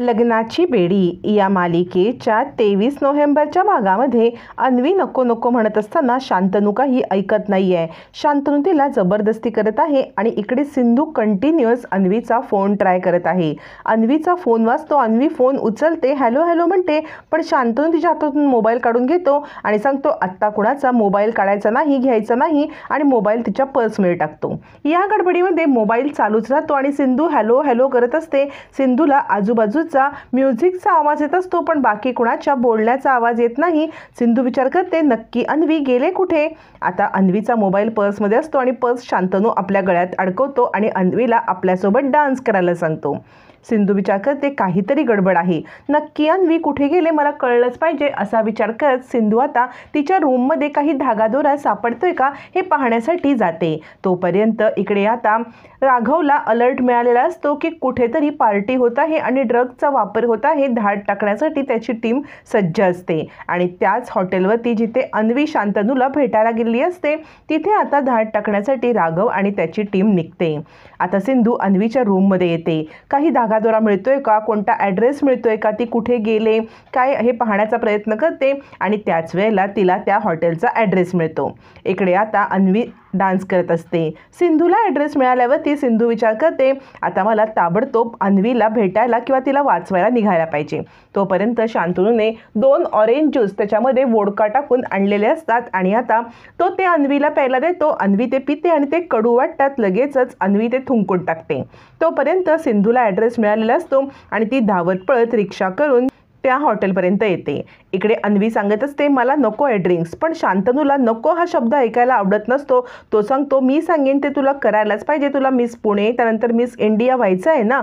लग्नाची बेडी या मालिकेच्या 23 नोव्हेंबरच्या भागामध्ये अन्वी नको नको म्हणत असताना शांतनू काही ऐकत नाहीये। शांतनू तिला जबरदस्ती करत आहे आणि इकडे सिंधू कंटिन्युअस अन्वीचा फोन ट्राय करत आहे। अन्वीचा फोन वाजतो, अन्वी फोन उचलते, हॅलो हॅलो म्हणते, पण शांतनू तिच्या हातातून मोबाईल काढून घेतो आणि सांगतो आत्ता कुणाचा मोबाईल काढायचा नाही, घ्यायचा नाही आणि मोबाईल तिच्या पर्समध्ये टाकतो। या गडबडीमध्ये मोबाईल चालूच राहतो आणि सिंधू हॅलो हॅलो करत असते। सिंधूला आजूबाजूचा म्युझिकचा आवाज येत असतो, पण बाकी कुणाच्या बोलण्याचा आवाज येत नाही। सिंधू विचार करते नक्की अन्वी गेले कुठे। आता अन्वीचा मोबाईल पर्समध्ये असतो आणि पर्स शांतनू आपल्या गळ्यात अडकवतो आणि अन्वीला आपल्यासोबत डान्स करायला सांगतो। सिंधू विचार करते काहीतरी गडबड आहे, नक्की अन्वी कुठे गेले मला कळलंच पाहिजे असा विचार करत सिंधू आता तिच्या रूममध्ये काही धागादोरा सापडतोय का हे पाहण्यासाठी जाते। तोपर्यंत इकडे आता राघवला अलर्ट मिळालेला असतो की कुठेतरी पार्टी होत आहे आणि ड्रग्जचा वापर होत आहे। धाड टाकण्यासाठी त्याची टीम सज्ज असते आणि त्याच हॉटेलवरती जिथे अन्वी शांतनूला भेटायला गेलेली असते तिथे आता धाड टाकण्यासाठी राघव आणि त्याची टीम निघते। आता सिंधू अन्वीच्या रूममध्ये येते, काही धागादोरा मिळतोय का, कोणता ॲड्रेस मिळतोय का, ती कुठे गेले काय हे पाहण्याचा प्रयत्न करते आणि त्याच वेळेला तिला त्या हॉटेलचा ॲड्रेस मिळतो। इकडे आता अन्वी डान्स करत असते। सिंधूला ॲड्रेस मिळाल्यावर ती सिंधू विचार करते आता मला ताबडतोब अन्वीला भेटायला किंवा तिला वाचवायला निघायला पाहिजे। तोपर्यंत शांतनूने 2 ऑरेंज ज्यूस त्याच्यामध्ये वोडका टाकून आणलेले असतात आणि आता तो ते अन्वीला प्यायला देतो। अन्वी ते पिते आणि ते कडू वाटतात, लगेचच अन्वी ते थुंकून टाकते। तोपर्यंत सिंधूला ॲड्रेस मिळालेला असतो आणि ती धावत पळत रिक्षा करून त्या हॉटेलपर्यंत येते। इकडे अन्वी सांगत असते मला नको आहे ड्रिंक्स, पण शांतनूला नको हा शब्द ऐकायला आवडत नसतो। तो सांगतो मी सांगेन ते तुला करायलाच पाहिजे, तुला मिस पुणे त्यानंतर मिस इंडिया व्हायचं आहे ना।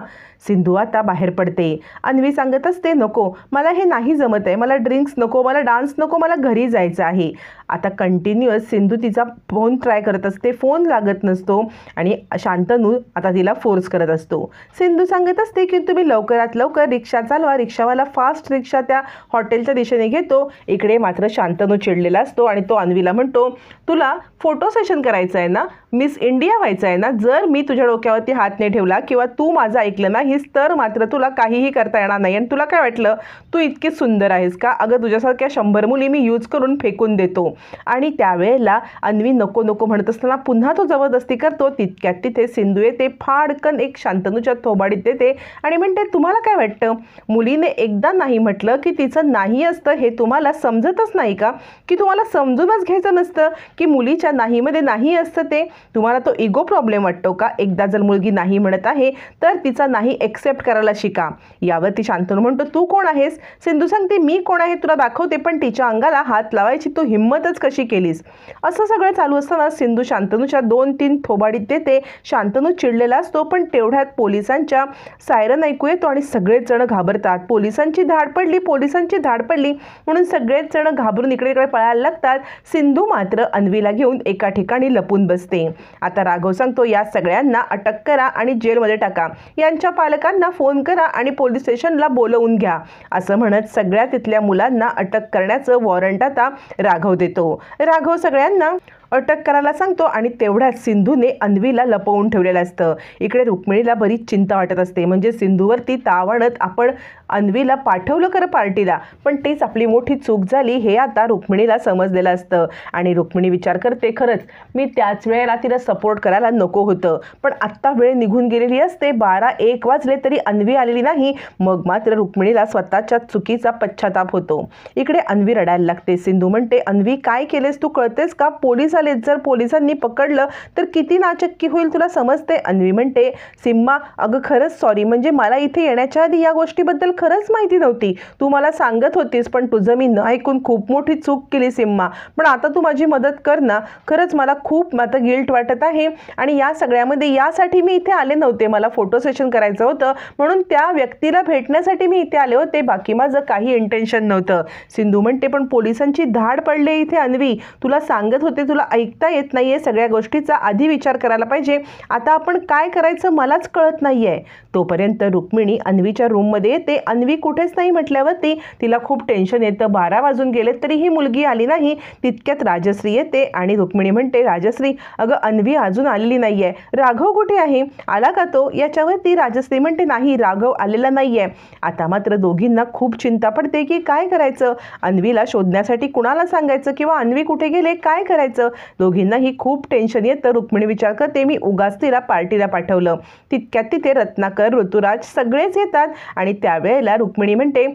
सिंधू आता बाहेर पडते। अन्वी सांगत असते नको मला हे नाही जमत आहे, मला ड्रिंक्स नको, मला डान्स नको, मला घरी जायचं आहे। आता कंटिन्युअस सिंधू तिचा फोन ट्राय करत असते, फोन लागत नसतो आणि शांतनू आता तिला फोर्स करत असतो। सिंधू सांगत असते की तुम्ही लवकरात लवकर रिक्षा चालवा, रिक्षावाला फास्ट रिक्षा त्या हॉटेलच्या दिशेने घेतो। इकडे मात्र शांतनू चिडलेला असतो आणि तो अन्वीला म्हणतो तुला फोटो सेशन करायचं आहे ना, मिस इंडिया व्हायचं आहे ना, जर मी तुझ्या डोक्यावरती हात नाही ठेवला किंवा तू माझं ऐकलं नाहीस तर मात्र तुला काहीही करता येणार नाही। आणि तुला काय वाटलं तू इतकी सुंदर आहेस का, अगं तुझ्यासारख्या 100 मुली मी यूज करून फेकून देतो। आणि त्यावेळेला अन्वी नको नको म्हणत असताना पुन्हा तो जबरदस्ती करतो। तितक्यात तिथे सिंधू येते, फाडकन एक शांतनूच्या थोबाडीत देते आणि म्हणते तुम्हाला काय वाटतं मुलीने एकदा नाही म्हटलं की तिचं नाही असतं हे तुम्हाला समजतच नाही का, की तुम्हाला समजूनच घ्यायचं नसतं की मुलीच्या नाहीमध्ये नाही असतं ते, तुम्हाला तो इगो प्रॉब्लेम वाटतो का। एकदा जर मुलगी नाही म्हणत आहे तर तिचा नाही एक्सेप्ट करायला शिका। यावरती शांतनू म्हणतो तू कोण आहेस। सिंधू सांगते मी कोण आहे तुला दाखवते, पण तिच्या अंगाला हात लावायची तू हिम्मतच कशी केलीस। असं सगळं चालू असताना सिंधू शांतनूच्या 2-3 थोबाडीत देते। शांतनू चिडलेला असतो, पण तेवढ्यात पोलिसांच्या सायरन ऐकू येतो आणि सगळेच जण घाबरतात। पोलिसांची धाड पडली म्हणून सगळेच जण घाबरून इकडे इकडे पळायला लागतात। सिंधू मात्र अन्वीला घेऊन एका ठिकाणी लपून बसते। आता राघव सांगतो या सगळ्यांना अटक करा आणि जेलमध्ये टाका, यांच्या पालकांना फोन करा आणि पोलीस स्टेशनला बोलवून घ्या। असं म्हणत सगळ्या तिथल्या मुलांना अटक करण्याचं वॉरंट आता राघव देतो। राघव सगळ्यांना अटक करायला सांगतो आणि तेवढ्यात सिंधूने अन्वीला लपवून ठेवलेलं असतं। इकडे रुक्मिणीला बरीच चिंता वाटत असते, म्हणजे सिंधूवरती ताव आणत आपण अन्वीला पाठवलं खरं पार्टीला, पण तीच आपली मोठी चूक झाली हे आता रुक्मिणीला समजलेलं असतं आणि रुक्मिणी विचार करते खरंच मी त्याच वेळेला तिला सपोर्ट करायला नको होतं, पण आत्ता वेळ निघून गेलेली असते, 12-1 वाजले तरी अन्वी आलेली नाही। मग मात्र रुक्मिणीला स्वतःच्या चुकीचा पश्चाताप होतो। इकडे अन्वी रडायला लागते। सिंधू म्हणते अन्वी काय केलेस तू, कळतेस का, पोलीस आले, जर पोलिसांनी पकडलं तर किती नाचक्की होईल तुला समजते। अन्वी म्हणते सिम्मा अगं खरंच सॉरी, म्हणजे मला इथे येण्याच्या आधी या गोष्टीबद्दल खरंच माहिती नव्हती, तू मला सांगत होतीस पण तुझं मी न ऐकून खूप मोठी चूक केली सिम्मा, पण आता तू माझी मदत कर ना, खरंच मला खूप आता गिल्ट वाटत आहे आणि या सगळ्यामध्ये यासाठी मी इथे आले नव्हते, मला फोटो सेशन करायचं होतं म्हणून त्या व्यक्तीला भेटण्यासाठी मी इथे आले होते, बाकी माझं काही इंटेन्शन नव्हतं। सिंधू म्हणते पण पोलिसांची धाड पडले इथे अन्वी, तुला सांगत होते तुला ऐकता येत नाहीये, सगळ्या गोष्टीचा आधी विचार करायला पाहिजे, आता आपण काय करायचं मलाच कळत नाहीये. तोपर्यंत रुक्मिणी अन्वीच्या रूममध्ये येते. अन्वी कुठेच नाही म्हटल्यावरती तिला खूप टेन्शन येतं. 12 वाजून गेले तरीही मुलगी आली नाही. तितक्यात राजश्री येते आणि रुक्मिणी म्हणते, राजश्री अगं अन्वी अजून आलेली नाहीये, राघव कुठे आहे, आला का तो? याच्यावरती राजश्री म्हणते, नाही राघव आलेला नाहीये. आता मात्र दोघींना खूप चिंता पडते की काय करायचं, अन्वीला शोधण्यासाठी कुणाला सांगायचं किंवा अन्वी कुठे गेले काय करायचं. दोघींनाही खूप टेन्शन येतं. रुक्मिणी विचार करते, मी उगाच तिला पार्टीला पाठवलं. तितक्यात तिथे रत्नाकर, ऋतुराज सगळेच येतात आणि त्यावेळेला रुक्मिणी म्हणते,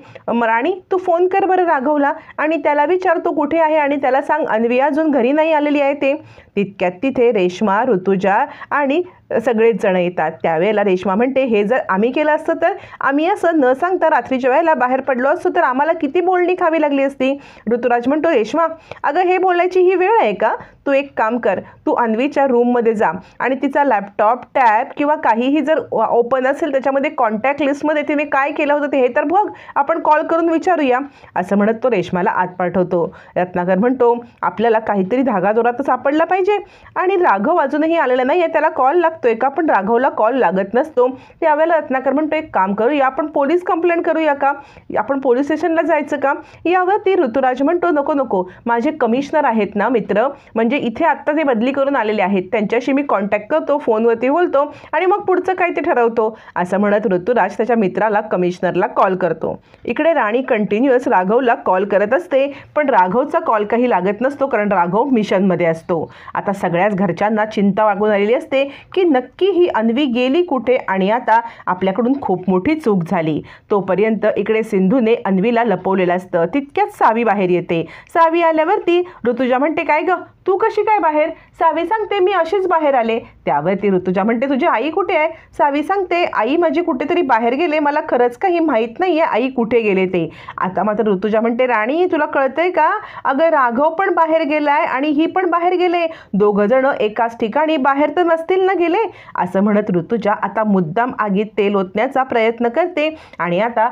राणी तू फोन कर बरं राघवला आणि त्याला विचार तो कुठे आहे आणि त्याला सांग अन्वी अजून घरी नाही आलेली आहे ते. तितक्यात तिथे रेश्मा, ऋतुजा आणि सगळेच जण येतात. त्यावेळेला रेश्मा म्हणते, हे जर आम्ही केलं असतं तर आम्ही असं न सांगता रात्रीच्या वेळेला बाहेर पडलो असतो तर आम्हाला किती बोलणी खावी लागली असती. ऋतुराज म्हणतो, रेश्मा अगं हे बोलायची ही वेळ आहे का? तू एक काम कर, तू अन्वीच्या रूममध्ये जा आणि तिचा लॅपटॉप, टॅब किंवा काहीही जर ओपन असेल त्याच्यामध्ये कॉन्टॅक्ट लिस्टमध्ये तिने काय केलं होतं ते हे तर बघ, आपण कॉल करून विचारूया. असं म्हणत तो रेश्माला आत पाठवतो. रत्नाकर म्हणतो, आपल्याला काहीतरी धागादोरात सापडला पाहिजे आणि राघव अजूनही आलेला नाही आहे, त्याला कॉल लागतोय का? पण राघवला कॉल लागत नसतो. त्यावेळेला रत्नाकर म्हणतो, एक काम करूया, आपण पोलीस कंप्लेंट करूया का, आपण पोलीस स्टेशनला जायचं का? यावरती ऋतुराज म्हणतो, नको नको, माझे कमिशनर आहेत ना मित्र, म्हणजे इथे आत्ता ते बदली करून आलेले आहेत, त्यांच्याशी मी कॉन्टॅक्ट करतो, फोनवरती बोलतो आणि मग पुढचं काय ते ठरवतो. असं म्हणत ऋतुराज त्याच्या मित्राला, कमिशनरला कॉल करतो. इकडे राणी कंटिन्युअस राघवला कॉल करत असते, पण राघवचा कॉल काही लागत नसतो कारण राघव मिशनमध्ये असतो. आता सगळ्याच घरच्यांना चिंता वागून आलेली असते की नक्की ही अन्वी गेली कुठे आणि आता आपल्याकडून खूप मोठी चूक झाली. तोपर्यंत इकडे सिंधूने अन्वीला लपवलेलं असतं. तितक्यात सावी बाहेर येते. सावी आल्यावरती ऋतुजा म्हणते, काय ग तू कशी काय बाहेर? सावी सांगते, मी अशीच बाहेर आले. त्यावरती ऋतुजा म्हणते, तुझी आई कुठे आहे? सावी सांगते, आई माझी कुठेतरी बाहेर गेले, मला खरंच काही माहीत नाही आहे आई कुठे गेले ते. आता मात्र ऋतुजा म्हणते, राणी तुला कळतंय का? अगं राघव पण बाहेर गेलाय आणि ही पण बाहेर गेले, दोघं जण एकाच ठिकाणी बाहेर तर नसतील ना गेले. असं म्हणत ऋतुजा आता मुद्दाम आगीत तेल ओतण्याचा प्रयत्न करते आणि आता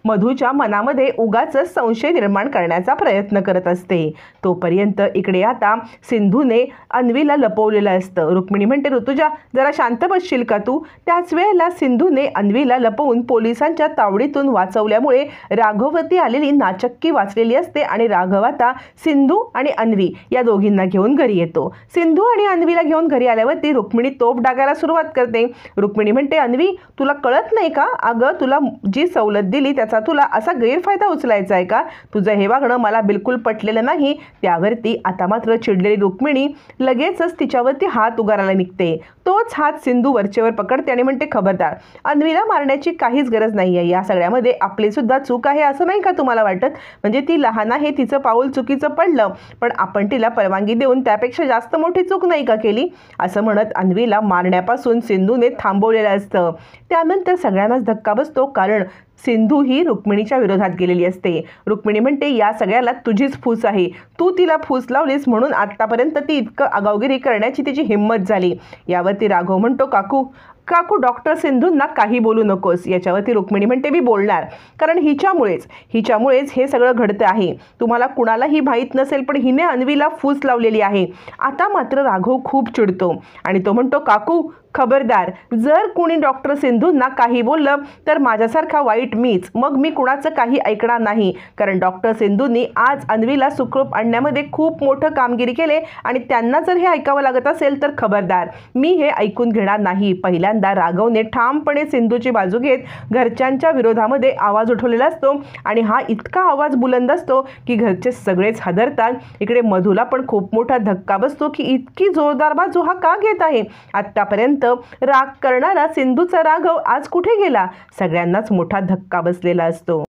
मधूच्या मनामध्ये उगाच संशय निर्माण करण्याचा प्रयत्न करत असते. तोपर्यंत इकडे आता सिंधूने अन्वीला लपवलेलं असतं. रुक्मिणी म्हणते, ऋतुजा जरा शांत बसशील का तू? त्याच वेळेला सिंधूने अन्वीला लपवून पोलिसांच्या तावडीतून वाचवल्यामुळे राघववरती आलेली नाचक्की वाचलेली असते आणि राघव आता सिंधू आणि अन्वी या दोघींना घेऊन घरी येतो. सिंधू आणि अन्वीला घेऊन घरी आल्यावरती रुक्मिणी तोफ डागायला सुरुवात करते. रुक्मिणी म्हणते, अन्वी तुला कळत नाही का? अगं तुला जी सवलत दिली त्याचा तुला असा गैरफायदा उचलायचा आहे का? तुझं हे वागणं मला बिलकुल पटलेलं नाही. त्यावरती आता मात्र चिडलेली रुक्मिणी लगेचच तिच्यावरती हात उगारायला निघते. तोच हात सिंधू वरचेवर पकडते आणि म्हणते, खबरदार, अन्वीला मारण्याची काहीच गरज नाही आहे. या सगळ्यामध्ये आपली सुद्धा चूक आहे असं नाही का तुम्हाला वाटत? म्हणजे ती लहान आहे, तिचं पाऊल चुकीचं पडलं, पण आपण तिला परवानगी देऊन त्यापेक्षा जास्त मोठी चूक नाही का केली? असं म्हणत अन्वीला मारण्यापासून सिंधूने थांबवलेलं असतं. त्यानंतर सगळ्यांनाच धक्का बसतो कारण सिंधू ही रुक्मिणीच्या विरोधात गेलेली असते. रुक्मिणी म्हणते, या सगळ्याला तुझीच फूस आहे, तू तिला फूस लावलीस म्हणून आत्तापर्यंत ती इतकं आगाऊगिरी करण्याची तिची हिंमत झाली. यावरती राघव म्हणतो, काकू डॉक्टर सिंधूंना काही बोलू नकोस. याच्यावरती रुक्मिणी म्हणते, मी बोलणार, कारण हिच्यामुळेच हे सगळं घडतं आहे. तुम्हाला कुणालाही माहीत नसेल पण हिने अन्वीला फूस लावलेली आहे. आता मात्र राघव खूप चिडतो आणि तो म्हणतो, काकू खबरदार, जर कोणी डॉक्टर सिंधूंना काही बोललं तर माझ्यासारखा वाईट मीच, मग मी कुणाचं काही ऐकणार नाही. कारण डॉक्टर सिंधूंनी आज अन्वीला सुखरूप आणण्यामध्ये खूप मोठं कामगिरी केले आणि त्यांना जर हे ऐकावं लागत असेल तर खबरदार, मी हे ऐकून घेणार नाही. पहिल्यांदा राघवने ठामपणे सिंधूची बाजू घेत घरच्यांच्या विरोधामध्ये आवाज उठवलेला असतो आणि हा इतका आवाज बुलंद असतो की घरचे सगळेच हादरतात. इकडे मधूला पण खूप मोठा धक्का बसतो की इतकी जोरदार बाजू हा का घेत आहे? आत्तापर्यंत राग करणारा सिंधूचा राघव आज कुठे गेला? सगळ्यांनाच मोठा धक्का बसलेला असतो.